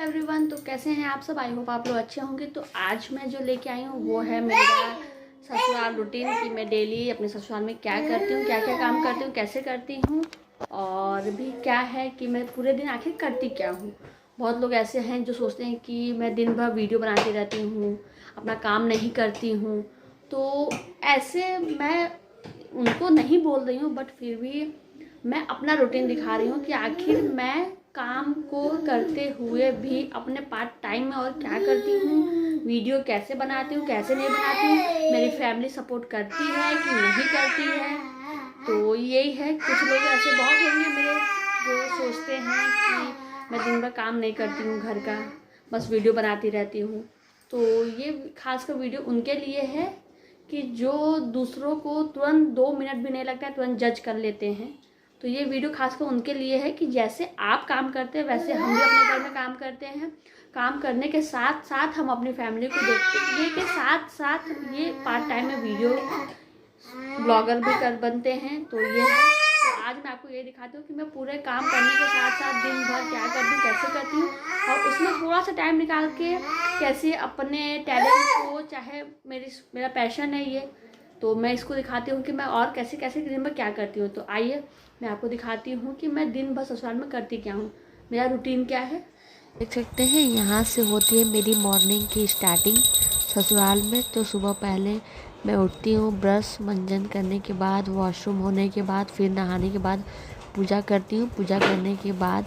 Everyone. तो कैसे हैं आप सब? आई होप आप लोग अच्छे होंगे। तो आज मैं जो लेके आई हूँ वो है मेरा ससुराल रूटीन कि मैं डेली अपने ससुराल में क्या करती हूँ, क्या क्या काम करती हूँ, कैसे करती हूँ, और भी क्या है कि मैं पूरे दिन आखिर करती क्या हूँ। बहुत लोग ऐसे हैं जो सोचते हैं कि मैं दिन भर वीडियो बनाती रहती हूँ, अपना काम नहीं करती हूँ। तो ऐसे मैं उनको नहीं बोल रही हूँ, बट फिर भी मैं अपना रूटीन दिखा रही हूँ कि आखिर मैं काम को करते हुए भी अपने पार्ट टाइम में और क्या करती हूँ, वीडियो कैसे बनाती हूँ, कैसे नहीं बनाती हूँ, मेरी फैमिली सपोर्ट करती है कि नहीं करती है। तो यही है। कुछ लोग ऐसे बहुत होंगे मेरे जो सोचते हैं कि मैं दिन भर काम नहीं करती हूँ घर का, बस वीडियो बनाती रहती हूँ। तो ये खासकर वीडियो उनके लिए है कि जो दूसरों को तुरंत 2 मिनट भी नहीं लगता है तुरंत जज कर लेते हैं। तो ये वीडियो खासकर उनके लिए है कि जैसे आप काम करते हैं वैसे हम भी अपने घर में काम करते हैं। काम करने के साथ साथ हम अपनी फैमिली को देखते हैं, ये के साथ साथ ये पार्ट टाइम में वीडियो ब्लॉगर भी कर बनते हैं। तो ये है। तो आज मैं आपको ये दिखाती हूँ कि मैं पूरे काम करने के साथ साथ दिन भर क्या करती हूँ, कैसे करती हूँ, और उसमें थोड़ा सा टाइम निकाल के कैसे अपने टैलेंट को, चाहे मेरा पैशन है ये, तो मैं इसको दिखाती हूँ कि मैं और कैसे कैसे दिन भर क्या करती हूँ। तो आइए मैं आपको दिखाती हूँ कि मैं दिन भर ससुराल में करती क्या हूँ, मेरा रूटीन क्या है। देख सकते हैं यहाँ से होती है मेरी मॉर्निंग की स्टार्टिंग ससुराल में। तो सुबह पहले मैं उठती हूँ, ब्रश मंजन करने के बाद, वॉशरूम होने के बाद, फिर नहाने के बाद पूजा करती हूँ। पूजा करने के बाद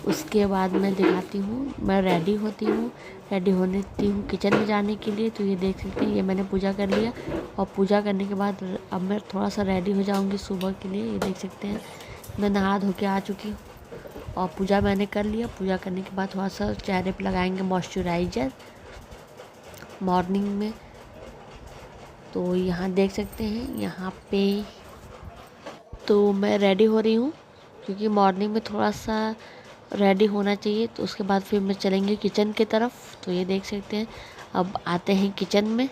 उसके बाद मैं दिखाती हूँ, मैं रेडी होती हूँ, रेडी होती हूँ किचन में जाने के लिए। तो ये देख सकते हैं, ये मैंने पूजा कर लिया। और पूजा करने के बाद अब मैं थोड़ा सा रेडी हो जाऊँगी सुबह के लिए। ये देख सकते हैं मैं नहा धो के आ चुकी हूँ और पूजा मैंने कर लिया। पूजा करने के बाद थोड़ा सा चेहरे पे लगाएंगे मॉइस्चराइज़र मॉर्निंग में। तो यहाँ देख सकते हैं यहाँ पे तो मैं रेडी हो रही हूँ क्योंकि मॉर्निंग में थोड़ा सा रेडी होना चाहिए। तो उसके बाद फिर मैं चलेंगे किचन की तरफ। तो ये देख सकते हैं अब आते हैं किचन में।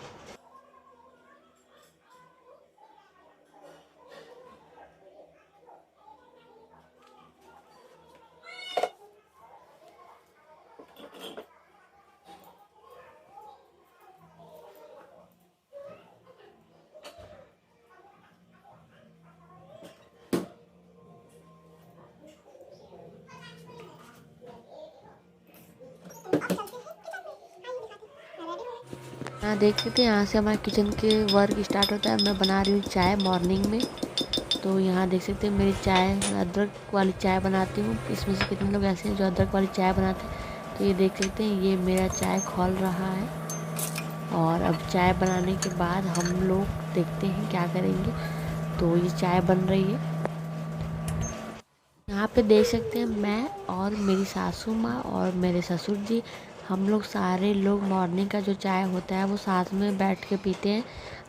यहाँ देख सकते हैं यहाँ से हमारे किचन के वर्क स्टार्ट होता है। मैं बना रही हूँ चाय मॉर्निंग में। तो यहाँ देख सकते हैं मेरी चाय, मैं अदरक वाली चाय बनाती हूँ। इसमें से कितने लोग ऐसे हैं जो अदरक वाली चाय बनाते हैं। तो ये देख सकते हैं ये मेरा चाय खौल रहा है। और अब चाय बनाने के बाद हम लोग देखते हैं क्या करेंगे। तो ये चाय बन रही है। यहाँ पे देख सकते हैं मैं और मेरी सासू माँ और मेरे ससुर जी, हम लोग सारे लोग मॉर्निंग का जो चाय होता है वो साथ में बैठ के पीते हैं।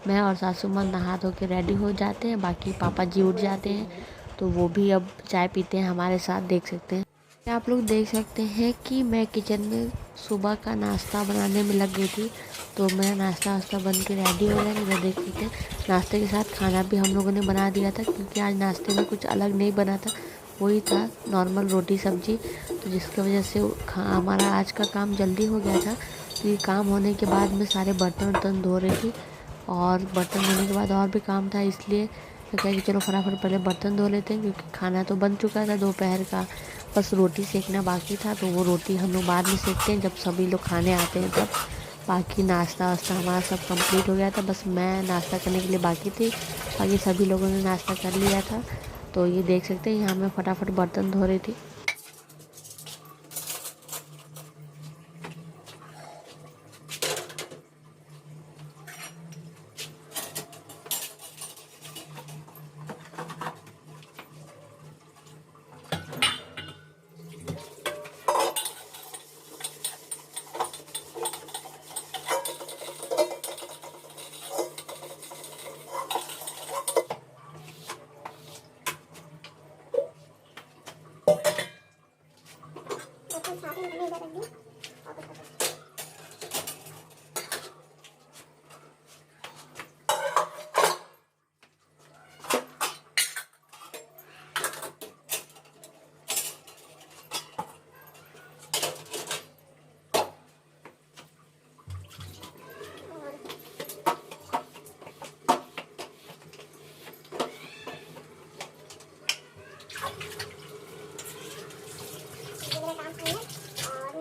मैं और सासू माँ नहा धो के रेडी हो जाते हैं, बाकी पापा जी उठ जाते हैं तो वो भी अब चाय पीते हैं हमारे साथ। देख सकते हैं आप लोग देख सकते हैं कि मैं किचन में सुबह का नाश्ता बनाने में लग गई थी। तो मेरा नाश्ता वास्ता बन के रेडी हो गया। मैं देख सकते हैं नाश्ते के साथ खाना भी हम लोगों ने बना दिया था क्योंकि आज नाश्ते में कुछ अलग नहीं बना था, वही था नॉर्मल रोटी सब्जी। तो जिसकी वजह से हमारा आज का काम जल्दी हो गया था। तो ये काम होने के बाद मैं सारे बर्तन वर्तन धो रही थी और बर्तन धोने के बाद और भी काम था, इसलिए मैं कहा कि चलो फटाफट पहले बर्तन धो लेते हैं क्योंकि खाना तो बन चुका था दोपहर का, बस रोटी सेकना बाकी था। तो वो रोटी हम लोग बाद में सेकते हैं जब सभी लोग खाने आते हैं तब। बाकी नाश्ता वास्ता हमारा सब कंप्लीट हो गया था, बस मैं नाश्ता करने के लिए बाकी थी, बाकी सभी लोगों ने नाश्ता कर लिया था। तो ये देख सकते हैं यहाँ मैं फटाफट बर्तन धो रही थी।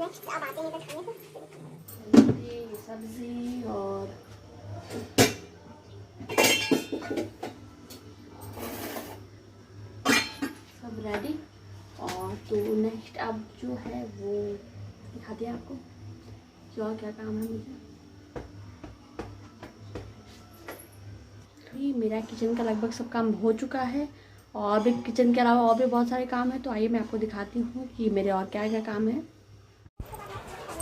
नेक्स्ट अब आते हैं इधर खाने को। ये सब्जी और सब रेडी। और तो नेक्स्ट अब जो है वो दिखाते हैं आपको कि और क्या काम है मुझे। तो ये मेरा किचन का लगभग सब काम हो चुका है और भी किचन के अलावा और भी बहुत सारे काम है। तो आइए मैं आपको दिखाती हूँ कि मेरे और क्या क्या काम है।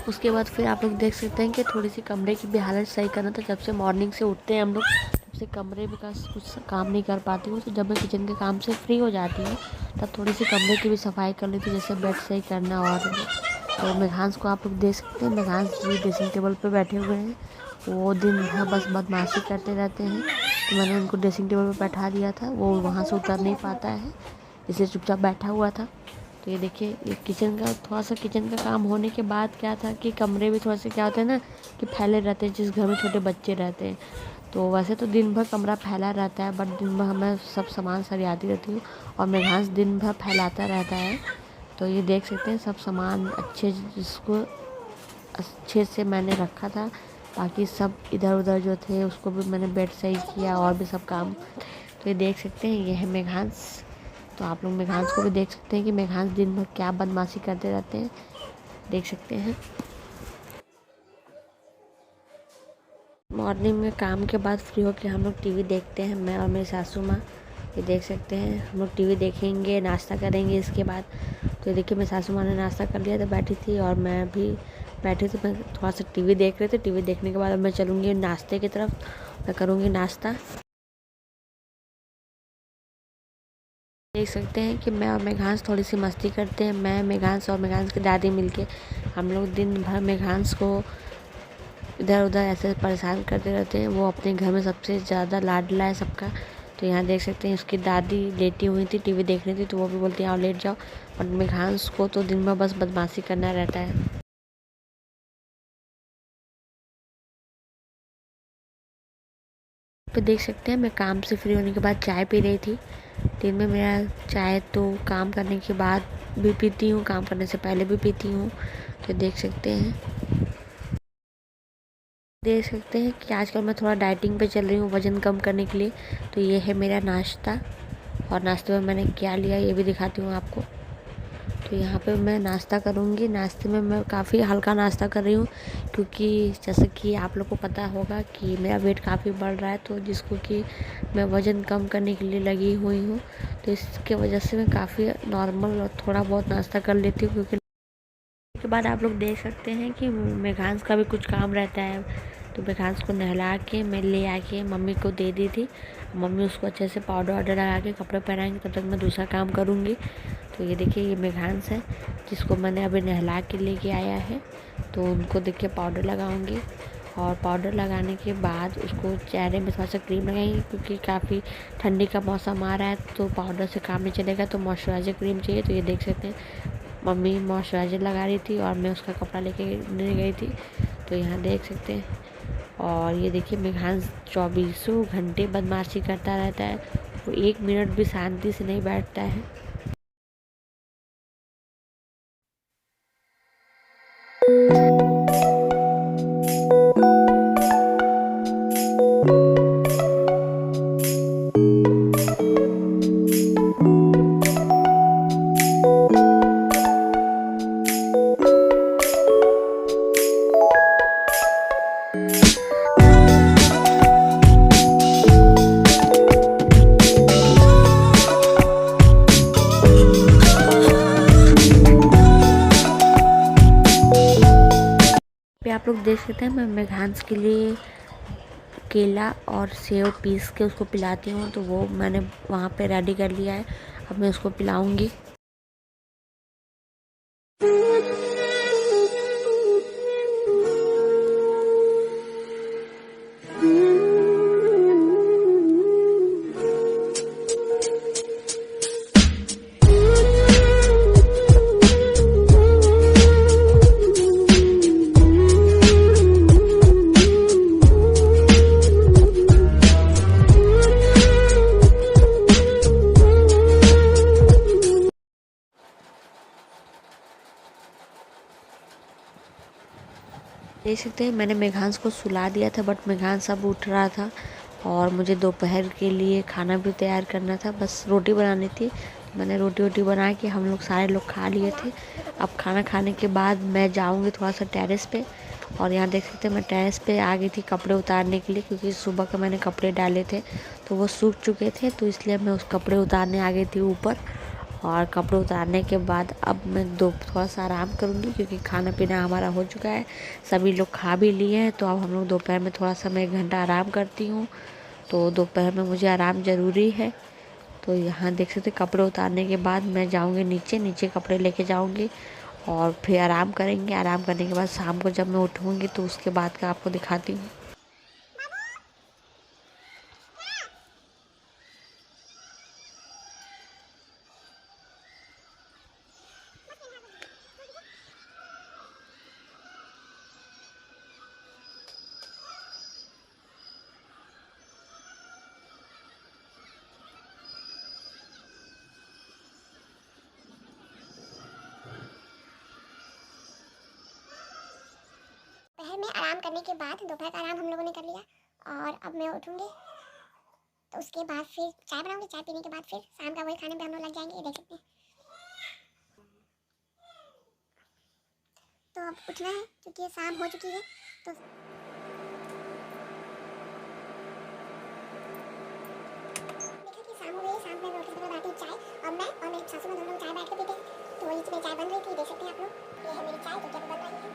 उसके बाद फिर आप लोग देख सकते हैं कि थोड़ी सी कमरे की भी हालत सही करना था। जब से मॉर्निंग से उठते हैं हम लोग तब से कमरे में का कुछ काम नहीं कर पाती हूँ। तो जब मैं किचन के काम से फ्री हो जाती हूँ तब थोड़ी सी कमरे की भी सफाई कर लेती हूँ, जैसे बेड सही करना। और तो मेघांस को आप लोग देख सकते हैं, मेघांस जी ड्रेसिंग टेबल पर बैठे हुए हैं। वो दिन भर बस बदमाशी करते रहते हैं। तो मैंने उनको ड्रेसिंग टेबल पर बैठा दिया था, वो वहाँ से उतर नहीं पाता है, इसलिए चुपचाप बैठा हुआ था। तो ये देखिए, ये किचन का थोड़ा सा किचन का काम होने के बाद क्या था कि कमरे भी थोड़ा सा क्या होता है ना कि फैले रहते हैं। जिस घर में छोटे बच्चे रहते हैं तो वैसे तो दिन भर कमरा फैला रहता है, बट दिन भर मैं सब सामान सरियाती रहती हूँ और मेघांस दिन भर फैलाता रहता है। तो ये देख सकते हैं सब सामान जिसको अच्छे से मैंने रखा था। बाकी सब इधर उधर जो थे उसको भी मैंने बेड सही किया और भी सब काम। तो ये देख सकते हैं, ये है मेघांस। तो आप लोग मेघांस को भी देख सकते हैं कि मेघांस दिन भर क्या बदमाशी करते रहते हैं, देख सकते हैं। मॉर्निंग में काम के बाद फ्री होकर हम लोग टीवी देखते हैं, मैं और मेरी सासू माँ। ये देख सकते हैं, हम लोग टीवी देखेंगे, नाश्ता करेंगे इसके बाद। तो ये देखिए, मेरी सासू माँ ने नाश्ता कर लिया था, बैठी थी और मैं भी बैठी थी। मैं थोड़ा सा टीवी देख रहे थे। टीवी देखने के बाद अब मैं चलूँगी नाश्ते की तरफ, मैं करूँगी नाश्ता। देख सकते हैं कि मैं और मेघांस थोड़ी सी मस्ती करते हैं। मैं, मेघांस और मेघांस की दादी मिलके हम लोग दिन भर मेघांस को इधर उधर ऐसे परेशान करते रहते हैं। वो अपने घर में सबसे ज़्यादा लाडला है सबका। तो यहाँ देख सकते हैं, उसकी दादी लेटी हुई थी, टीवी देख रही थी, तो वो भी बोलती है आओ लेट जाओ। और मेघांस को तो दिन भर बस बदमाशी करना रहता है। पे देख सकते हैं, मैं काम से फ्री होने के बाद चाय पी रही थी। दिन में मेरा चाय तो काम करने के बाद भी पीती हूँ, काम करने से पहले भी पीती हूँ। तो देख सकते हैं कि आजकल मैं थोड़ा डाइटिंग पे चल रही हूँ वज़न कम करने के लिए। तो ये है मेरा नाश्ता और नाश्ते में मैंने क्या लिया ये भी दिखाती हूँ आपको। तो यहाँ पे मैं नाश्ता करूँगी। नाश्ते में मैं काफ़ी हल्का नाश्ता कर रही हूँ क्योंकि जैसे कि आप लोग को पता होगा कि मेरा वेट काफ़ी बढ़ रहा है, तो जिसको कि मैं वज़न कम करने के लिए लगी हुई हूँ। तो इसके वजह से मैं काफ़ी नॉर्मल और थोड़ा बहुत नाश्ता कर लेती हूँ। क्योंकि के बाद आप लोग देख सकते हैं कि मेघांस का भी कुछ काम रहता है। तो मेघांस को नहला के मैं ले आके मम्मी को दे दी थी। मम्मी उसको अच्छे से पाउडर वाउडर लगा के कपड़े पहनाएंगे, तब तक मैं दूसरा काम करूँगी। तो ये देखिए, ये मेघांस है जिसको मैंने अभी नहला के लेके आया है। तो उनको देखिए पाउडर लगाऊंगी और पाउडर लगाने के बाद उसको चेहरे में थोड़ा सा क्रीम लगाएंगे क्योंकि काफ़ी ठंडी का मौसम आ रहा है, तो पाउडर से काम नहीं चलेगा, तो मॉइस्चराइजर क्रीम चाहिए। तो ये देख सकते हैं, मम्मी मॉइस्चराइजर लगा रही थी और मैं उसका कपड़ा लेके गई थी। तो यहाँ देख सकते हैं। और ये देखिए, मेघांस 24 घंटे बदमाशी करता रहता है, वो 1 मिनट भी शांति से नहीं बैठता है। आप लोग देख सकते हैं, मैं मेघांस के लिए केला और सेव पीस के उसको पिलाती हूँ। तो वो मैंने वहाँ पे रेडी कर लिया है, अब मैं उसको पिलाऊंगी। देख सकते हैं मैंने मेघांश को सुला दिया था, बट मेघांश अब उठ रहा था और मुझे दोपहर के लिए खाना भी तैयार करना था। बस रोटी बनानी थी। मैंने रोटी बना के हम लोग सारे लोग खा लिए थे। अब खाना खाने के बाद मैं जाऊंगी थोड़ा सा टेरेस पे, और यहाँ देख सकते हैं मैं टेरेस पे आ गई थी कपड़े उतारने के लिए, क्योंकि सुबह का मैंने कपड़े डाले थे तो वो सूख चुके थे, तो इसलिए मैं उस कपड़े उतारने आ गई थी ऊपर। और कपड़े उतारने के बाद अब मैं थोड़ा सा आराम करूँगी, क्योंकि खाना पीना हमारा हो चुका है, सभी लोग खा भी लिए हैं। तो अब हम लोग दोपहर में थोड़ा सा मैं 1 घंटा आराम करती हूँ। तो दोपहर में मुझे आराम ज़रूरी है। तो यहाँ देख सकते कपड़े उतारने के बाद मैं जाऊँगी नीचे कपड़े लेके जाऊँगी और फिर आराम करेंगे। आराम करने के बाद शाम को जब मैं उठूँगी तो उसके बाद का आपको दिखाती हूँ। दोपहर में आराम करने के बाद दोपहर का आराम हम लोगों ने कर लिया, और अब मैं उठूंगी तो उसके बाद फिर चाय बनाऊंगी। चाय पीने के बाद फिर शाम का वही खाने पे हम लोग लग जाएंगे। ये देख सकते हैं। तो अब उठना है क्योंकि शाम हो चुकी है। तो देखा कि शाम हो गई। शाम में रोटी से बनाती हूँ चाय, और मैं और मेरी सासू माँ दोनों चाय बैठ के पीते हैं। तो वही में चाय बन रही थी, देख सकते हैं आप लोग। ये है मेरी चाय जो कि बन रही है।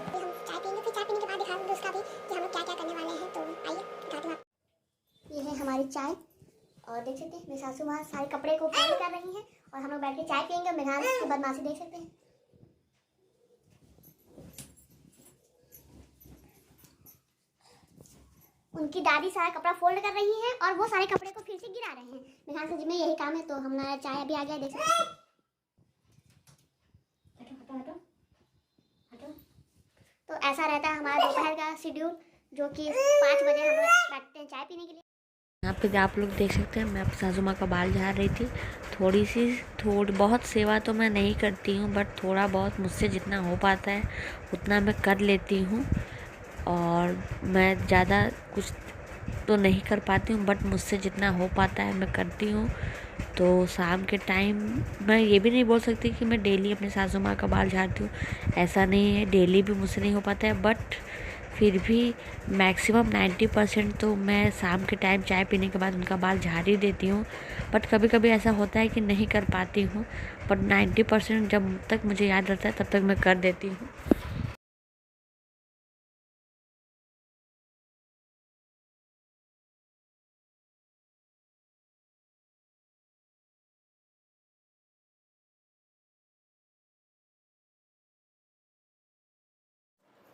हम चाय पीएंगे, फिर चाय पीने के बाद दिखाऊंगी उसका भी कि हम लोग क्या क्या करने वाले हैं। तो आइए दिखाती हूँ आपको। ये है हमारी चाय, और देख सकते हैं मेरी सासू माँ सारे कपड़े को फोल्ड कर रही हैं, और हम लोग बैठ के चाय पियेंगे। मेघांश की बदमाशी देख सकते हैं। उनकी दादी सारा कपड़ा फोल्ड कर रही हैं और वो सारे कपड़े को फिर से गिरा रहे हैं। मेघांश का जिम्मे यही काम है। तो हमारा चाय अभी आ गया, देख सकते हैं। तो ऐसा रहता है हमारा दोपहर का शेड्यूल, जो कि 5 बजे हम लोग बैठते हैं चाय पीने के लिए। यहाँ पे आप लोग देख सकते हैं मैं अपनी सासू माँ का बाल झाड़ रही थी। थोड़ी बहुत सेवा तो मैं नहीं करती हूँ, बट थोड़ा बहुत मुझसे जितना हो पाता है उतना मैं कर लेती हूँ। और मैं ज़्यादा कुछ तो नहीं कर पाती हूँ, बट मुझसे जितना हो पाता है मैं करती हूँ। तो शाम के टाइम मैं ये भी नहीं बोल सकती कि मैं डेली अपनी सासू माँ का बाल झाड़ती हूँ, ऐसा नहीं है। डेली भी मुझसे नहीं हो पाता है, बट फिर भी मैक्सिमम 90% तो मैं शाम के टाइम चाय पीने के बाद उनका बाल झाड़ ही देती हूँ। बट कभी कभी ऐसा होता है कि नहीं कर पाती हूँ, बट 90% जब तक मुझे याद रहता है तब तक मैं कर देती हूँ।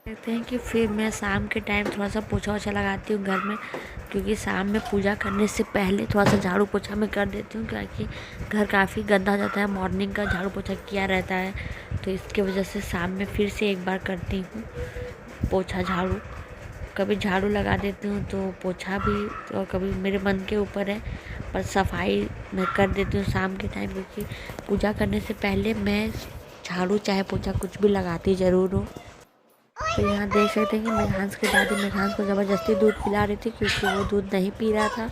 कहते हैं कि फिर मैं शाम के टाइम थोड़ा सा पोछा वोछा लगाती हूँ घर में, क्योंकि शाम में पूजा करने से पहले थोड़ा सा झाड़ू पोछा मैं कर देती हूँ, क्योंकि घर काफ़ी गंदा हो जाता है। मॉर्निंग का झाड़ू पोछा किया रहता है, तो इसके वजह से शाम में फिर से एक बार करती हूँ पोछा झाड़ू। कभी झाड़ू लगा देती हूँ तो पोछा भी, और कभी मेरे मन के ऊपर है, पर सफाई मैं कर देती हूँ शाम के टाइम, क्योंकि पूजा करने से पहले मैं झाड़ू चाहे पोछा कुछ भी लगाती ज़रूर हूँ। तो यहाँ देख सकते हैं कि मेघांश की दादी मेघांश को ज़बरदस्ती दूध पिला रही थी, क्योंकि वो दूध नहीं पी रहा था,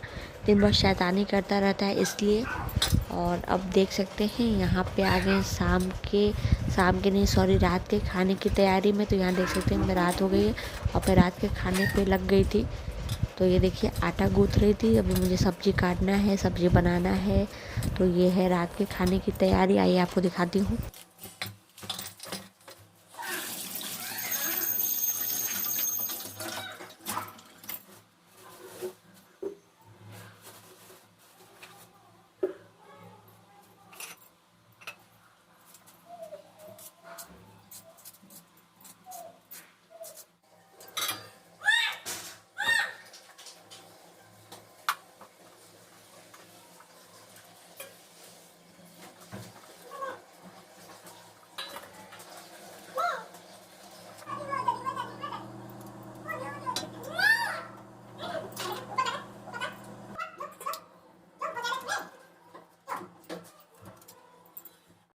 दिन भर शैतानी करता रहता है इसलिए। और अब देख सकते हैं यहाँ पे आ गए शाम के नहीं सॉरी रात के खाने की तैयारी में। तो यहाँ देख सकते हैं मैं रात हो गई है और फिर रात के खाने पे लग गई थी। तो ये देखिए आटा गूँथ रही थी, अभी मुझे सब्ज़ी काटना है, सब्ज़ी बनाना है। तो ये है रात के खाने की तैयारी, आइए आपको दिखाती हूँ।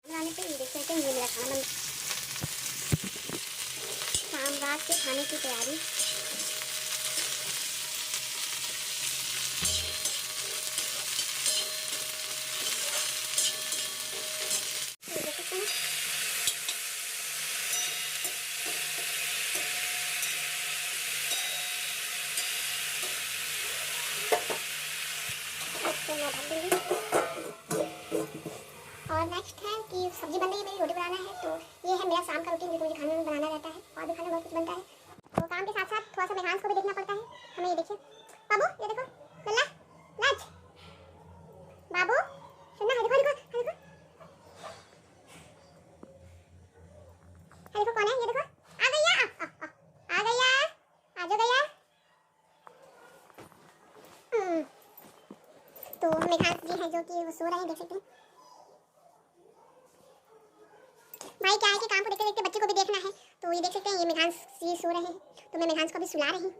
बनाने पे ये देख सकते हैं, ये मेरा खाना बन रात के खाने की तैयारी। और नेक्स्ट है कि सब्जी बन रही है मेरी, रोटी बनाना है। तो ये है मेरा शाम का रूटीन जो मुझे खाने में बनाना रहता है, और भी खाने बहुत कुछ बनता है। तो काम के साथ साथ थोड़ा सा मेघांश को भी देखना पड़ता है हमें। ये देखिए बाबू, ये देखो लल्ला लाज, बाबू सुनना है, देखो देखो देखो देखो कौन है, ये देखो आ गया, आ गया, आ जो गया। तो मेघांश जी है जो कि वो सो रहे हैं, देख सकते हैं। भाई क्या है कि काम को देखते देखते बच्चे को भी देखना है। तो ये देख सकते हैं, ये मेघांश जी सो रहे हैं, तो मैं मेघांश को भी सुला रही हूँ।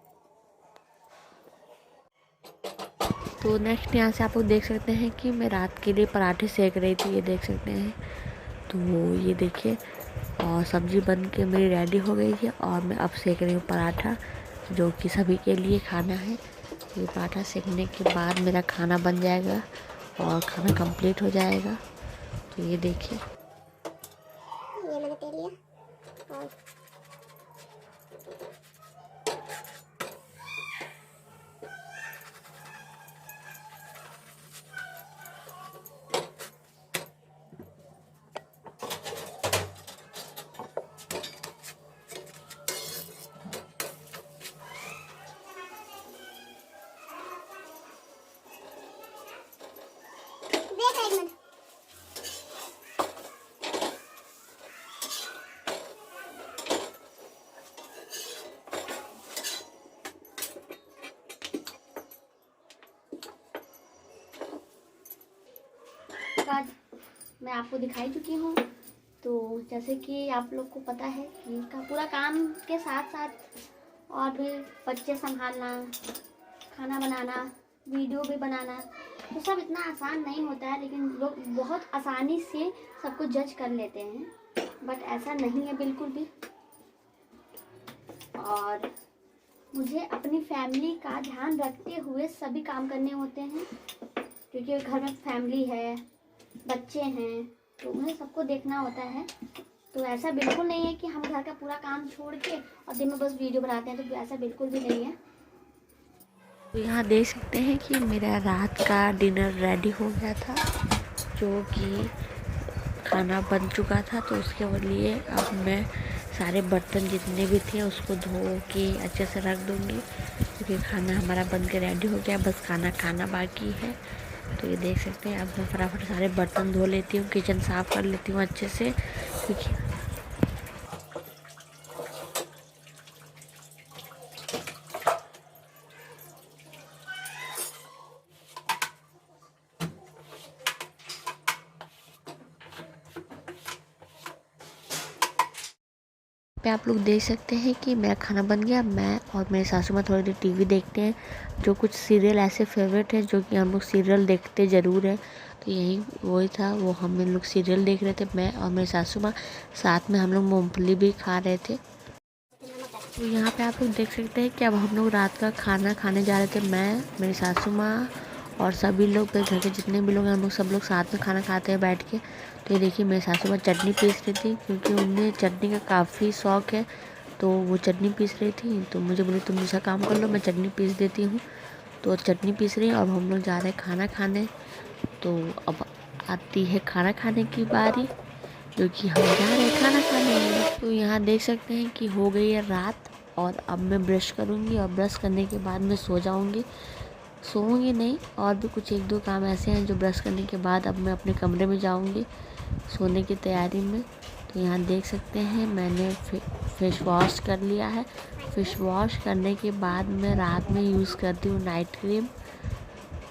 तो नेक्स्ट यहाँ से आप लोग देख सकते हैं कि मैं रात के लिए पराठे सेक रही थी, ये देख सकते हैं। तो ये देखिए, और सब्जी बन के मेरी रेडी हो गई है, और मैं अब सेक रही हूँ पराठा, जो कि सभी के लिए खाना है। ये पराठा सेकने के बाद मेरा खाना बन जाएगा और खाना कंप्लीट हो जाएगा। तो ये देखिए, ये मैंने तेल लिया और देख एक मिनट। आज मैं आपको दिखाई चुकी हूँ। तो जैसे कि आप लोग को पता है कि का पूरा काम के साथ साथ और भी बच्चे संभालना, खाना बनाना, वीडियो भी बनाना, तो सब इतना आसान नहीं होता है। लेकिन लोग बहुत आसानी से सबको जज कर लेते हैं, बट ऐसा नहीं है बिल्कुल भी। और मुझे अपनी फैमिली का ध्यान रखते हुए सभी काम करने होते हैं, क्योंकि घर में फैमिली है, बच्चे हैं, तो उन्हें सबको देखना होता है। तो ऐसा बिल्कुल नहीं है कि हम घर का पूरा काम छोड़ के और दिन में बस वीडियो बनाते हैं, तो ऐसा बिल्कुल भी नहीं है। तो यहाँ देख सकते हैं कि मेरा रात का डिनर रेडी हो गया था, जो कि खाना बन चुका था। तो उसके लिए अब मैं सारे बर्तन जितने भी थे उसको धो के अच्छे से रख दूँगी, क्योंकि खाना हमारा बन के रेडी हो गया, बस खाना बाकी है। तो ये देख सकते हैं, अब मैं फटाफट सारे बर्तन धो लेती हूँ, किचन साफ़ कर लेती हूँ अच्छे से, क्योंकि पे आप लोग देख सकते हैं कि मेरा खाना बन गया। मैं और मेरे सासू माँ थोड़ी देर टीवी देखते हैं, जो कुछ सीरियल ऐसे फेवरेट है जो कि हम लोग सीरियल देखते ज़रूर है। तो यही वही था, वो हम लोग सीरियल देख रहे थे, मैं और मेरे सासू माँ। साथ में हम लोग मूंगफली भी खा रहे थे। तो यहाँ पे आप लोग देख सकते हैं कि अब हम लोग रात का खाना खाने जा रहे थे। मैं, मेरी सासू माँ और सभी लोग, मेरे घर के जितने भी लोग हैं, हम लोग सब लोग साथ में खाना खाते हैं बैठ के। तो ये देखिए, मेरी सासू माँ चटनी पीस रही थी, क्योंकि उन्हें चटनी का काफ़ी शौक़ है। तो वो चटनी पीस रही थी, तो मुझे बोली तुम दूसरा काम कर लो, मैं चटनी पीस देती हूँ। तो चटनी पीस रही है, और हम लोग जा रहे हैं खाना खाने। तो अब आती है खाना खाने की बारी, क्योंकि हम जा रहे हैं खाना खाने। तो यहाँ देख सकते हैं कि हो गई है रात, और अब मैं ब्रश करूँगी, और ब्रश करने के बाद मैं सो जाऊँगी। सोऊंगी नहीं, और भी कुछ एक दो काम ऐसे हैं जो ब्रश करने के बाद अब मैं अपने कमरे में जाऊँगी सोने की तैयारी में। तो यहाँ देख सकते हैं मैंने फेस वॉश कर लिया है। फेस वॉश करने के बाद मैं रात में यूज़ करती हूँ नाइट क्रीम।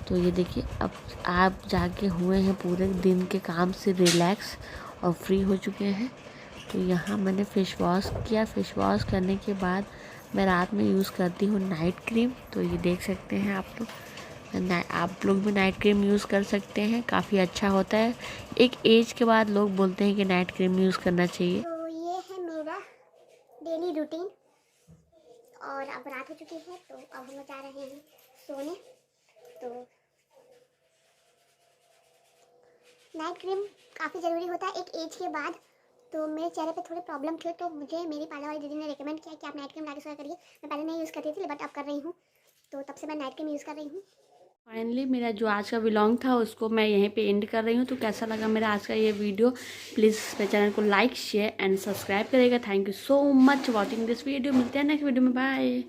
तो ये देखिए, अब आप जाके हुए हैं पूरे दिन के काम से रिलैक्स और फ्री हो चुके हैं। तो यहाँ मैंने फेस वॉश किया। फेस वॉश करने के बाद मैं रात में यूज़ करती हूँ नाइट क्रीम। तो ये देख सकते हैं आप लोग भी नाइट क्रीम यूज़ कर सकते हैं, काफ़ी अच्छा होता है। एक एज के बाद लोग बोलते हैं कि नाइट क्रीम यूज़ करना चाहिए। तो ये है मेरा डेली रूटीन। और अब रात हो चुकी है तो अब हम लोग जा रहे हैं सोने। तो नाइट क्रीम काफ़ी ज़रूरी होता है एक एज के बाद। तो मेरे चेहरे पे थोड़ी प्रॉब्लम थी तो मुझे मेरी पार्लर वाली दीदी ने रिकमेंड किया कि आप नाइट क्रीम लगा के सोया करिए। मैं पहले नहीं यूज़ करती थी बट अब कर रही हूँ, तो तब से मैं नाइट क्रीम यूज़ कर रही हूँ। फाइनली मेरा जो आज का व्लॉग था उसको मैं यहीं पे एंड कर रही हूँ। तो कैसा लगा मेरा आज का ये वीडियो, प्लीज़ मेरे चैनल को लाइक शेयर एंड सब्सक्राइब करेगा। Thank you so much watching this video. मिलते हैं नेक्स्ट वीडियो में, बाय।